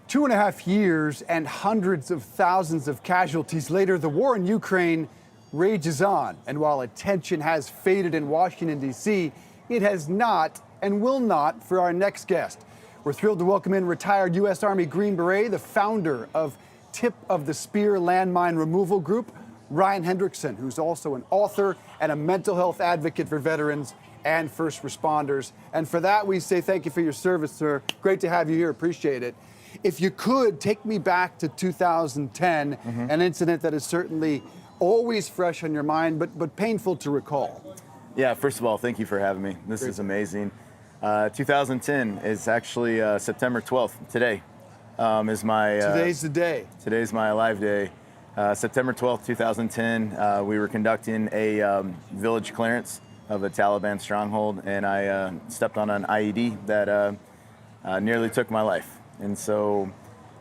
2.5 years and hundreds of thousands of casualties later, the war in Ukraine rages on. And while attention has faded in Washington, D.C., it has not and will not for our next guest. We're thrilled to welcome in retired U.S. Army Green Beret, the founder of Tip of the Spear Landmine Removal Group, Ryan Hendrickson, who's also an author and a mental health advocate for veterans and first responders. And for that, we say thank you for your service, sir. Great to have you here. Appreciate it. If you could, take me back to 2010, an incident that is certainly always fresh on your mind, but painful to recall. Yeah, first of all, thank you for having me. This is amazing. 2010 is actually September 12th. Today is my... Today's the day. Today's my alive day. September 12th, 2010, we were conducting a village clearance of a Taliban stronghold, and I stepped on an IED that nearly took my life. And so,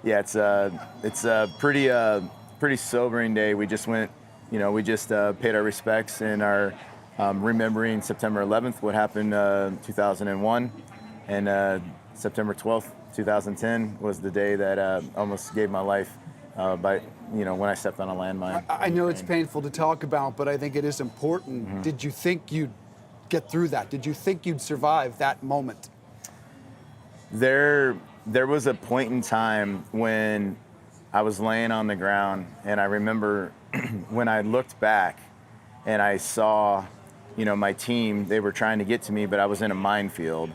yeah, it's a pretty sobering day. We just went, paid our respects and are remembering September 11th, what happened 2001, and September 12th, 2010 was the day that almost gave my life when I stepped on a landmine. I know it's painful to talk about, but I think it is important. Did you think you'd get through that? Did you think you'd survive that moment? There was a point in time when I was laying on the ground, and I remember when I looked back and I saw, my team, they were trying to get to me, but I was in a minefield.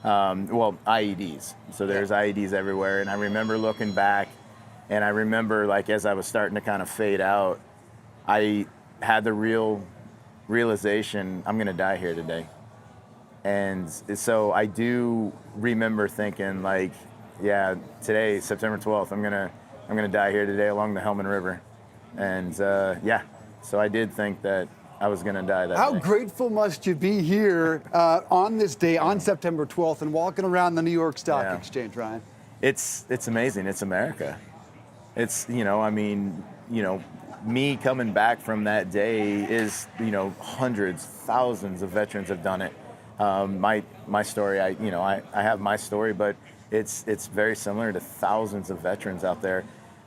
IEDs. So there's IEDs everywhere. And I remember looking back, and I remember, as I was starting to kind of fade out, I had the realization, I'm going to die here today. And so I do remember thinking, today, September 12th, I'm gonna die here today along the Helmand River. And so I did think that I was gonna die that day. How grateful must you be here on this day, on September 12th, and walking around the New York Stock Exchange, Ryan? It's amazing. It's America. It's, me coming back from that day is, hundreds, thousands of veterans have done it. My story, I have my story, but it's very similar to thousands of veterans out there.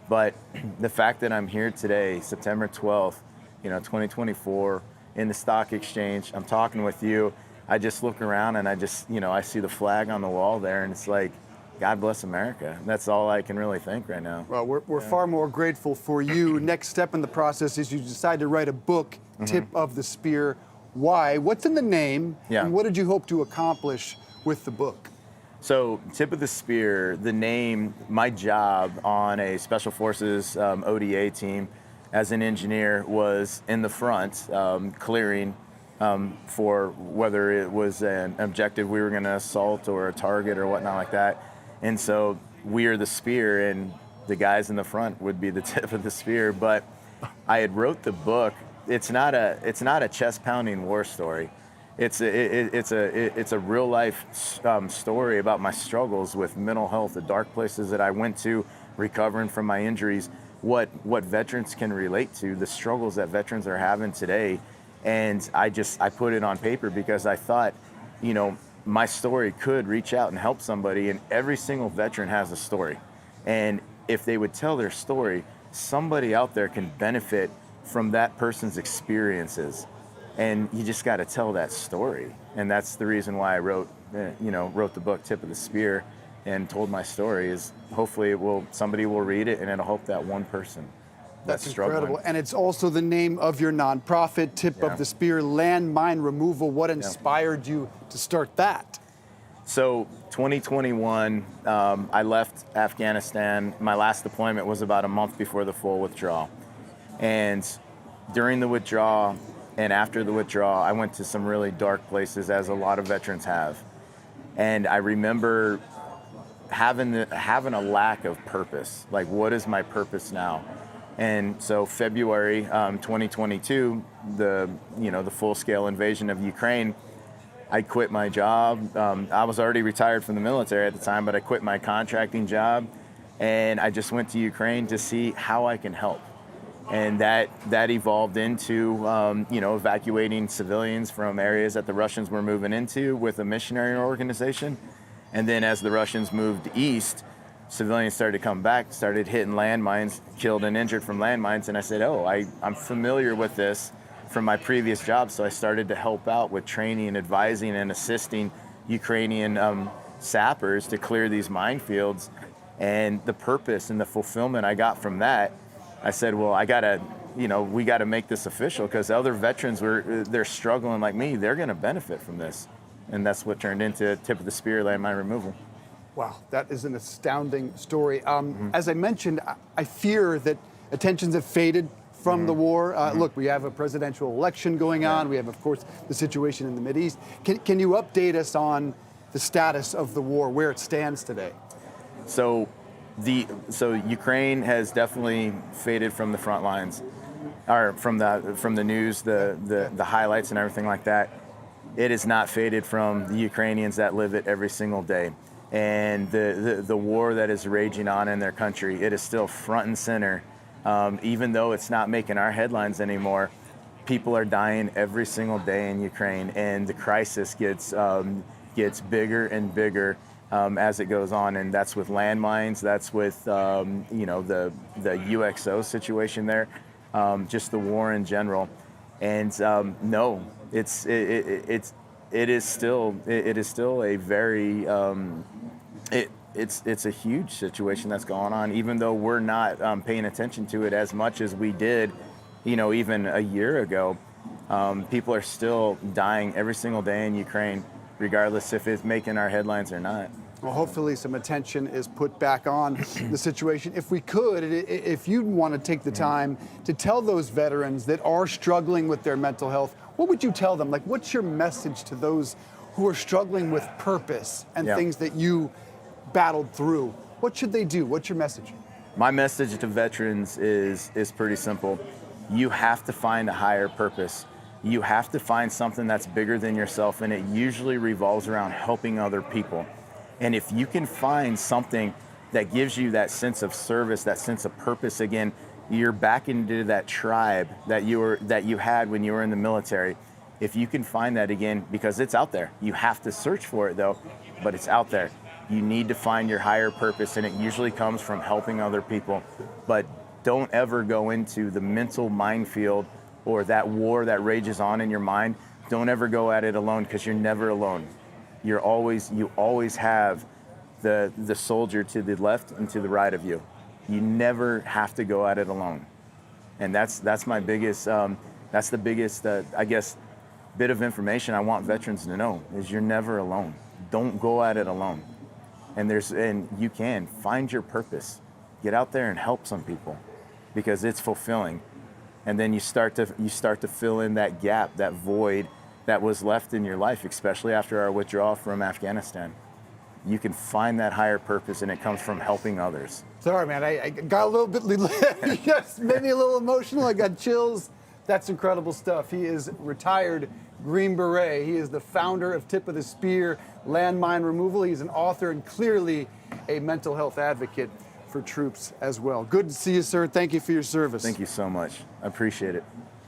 But the fact that I'm here today, September 12th, 2024, in the stock exchange, I'm talking with you, I just look around and I just, I see the flag on the wall there, and it's like, God bless America. That's all I can really think right now. Well, we're far more grateful for you. Next step in the process is you decide to write a book, Tip of the Spear. Why? What's in the name? Yeah. And what did you hope to accomplish with the book? So, Tip of the Spear, the name, my job on a Special Forces ODA team as an engineer was in the front, clearing for whether it was an objective we were going to assault or a target or whatnot like that. And so we are the spear, and the guys in the front would be the tip of the spear. But I had wrote the book. It's not a chest-pounding war story. It's a real life story about my struggles with mental health, the dark places that I went to, recovering from my injuries, what veterans can relate to, the struggles that veterans are having today. And I put it on paper because I thought, my story could reach out and help somebody, and every single veteran has a story. And if they would tell their story, somebody out there can benefit from that person's experiences. And you just got to tell that story. And that's the reason why I wrote the book Tip of the Spear and told my story, is hopefully somebody will read it and it'll help that one person. That's incredible. And it's also the name of your nonprofit, Tip of the Spear Landmine Removal. What inspired you to start that? So 2021, I left Afghanistan. My last deployment was about a month before the full withdrawal. And during the withdrawal and after the withdrawal, I went to some really dark places, as a lot of veterans have. And I remember having a lack of purpose. Like, what is my purpose now? And so February 2022, the full-scale invasion of Ukraine, I quit my job. I was already retired from the military at the time, but I quit my contracting job, and I just went to Ukraine to see how I can help. And that evolved into evacuating civilians from areas that the Russians were moving into with a missionary organization. And then as the Russians moved east, civilians started to come back, started hitting landmines, killed and injured from landmines. And I said, oh, I'm familiar with this from my previous job. So I started to help out with training and advising and assisting Ukrainian sappers to clear these minefields. And the purpose and the fulfillment I got from that, I said, well, we gotta make this official, because other veterans they're struggling like me, they're gonna benefit from this. And that's what turned into Tip of the Spear Landmine Removal. Wow, that is an astounding story. As I mentioned, I fear that attentions have faded from the war. Look, we have a presidential election going on. We have, of course, the situation in the Mideast. Can you update us on the status of the war, where it stands today? So Ukraine has definitely faded from the front lines, or from the news, the highlights and everything like that. It is not faded from the Ukrainians that live it every single day. And the war that is raging on in their country, it is still front and center. Even though it's not making our headlines anymore, people are dying every single day in Ukraine, and the crisis gets bigger and bigger as it goes on. And that's with landmines, that's with the UXO situation there, just the war in general. And no, it is still a very it's a huge situation that's going on, even though we're not paying attention to it as much as we did, even a year ago. People are still dying every single day in Ukraine, regardless if it's making our headlines or not. Well, hopefully some attention is put back on the situation. If we could, if you'd want to take the time to tell those veterans that are struggling with their mental health, what would you tell them? Like, what's your message to those who are struggling with purpose and things that you battled through? What should they do? What's your message? My message to veterans is pretty simple. You have to find a higher purpose. You have to find something that's bigger than yourself, and it usually revolves around helping other people. And if you can find something that gives you that sense of service, that sense of purpose again, you're back into that tribe that you had when you were in the military. If you can find that again, because it's out there. You have to search for it though, but it's out there. You need to find your higher purpose, and it usually comes from helping other people. But don't ever go into the mental minefield or that war that rages on in your mind. Don't ever go at it alone, because you're never alone. You always have the soldier to the left and to the right of you. You never have to go at it alone. And that's my biggest, that's the biggest, I guess, bit of information I want veterans to know, is you're never alone. Don't go at it alone. And you can find your purpose. Get out there and help some people, because it's fulfilling. And then you start to fill in that gap, that void that was left in your life, especially after our withdrawal from Afghanistan. You can find that higher purpose, and it comes from helping others. Sorry, man, I got a little bit, yes, maybe a little emotional. I got chills. That's incredible stuff. He is retired Green Beret. He is the founder of Tip of the Spear Landmine Removal. He's an author and clearly a mental health advocate for troops as well. Good to see you, sir. Thank you for your service. Thank you so much. I appreciate it.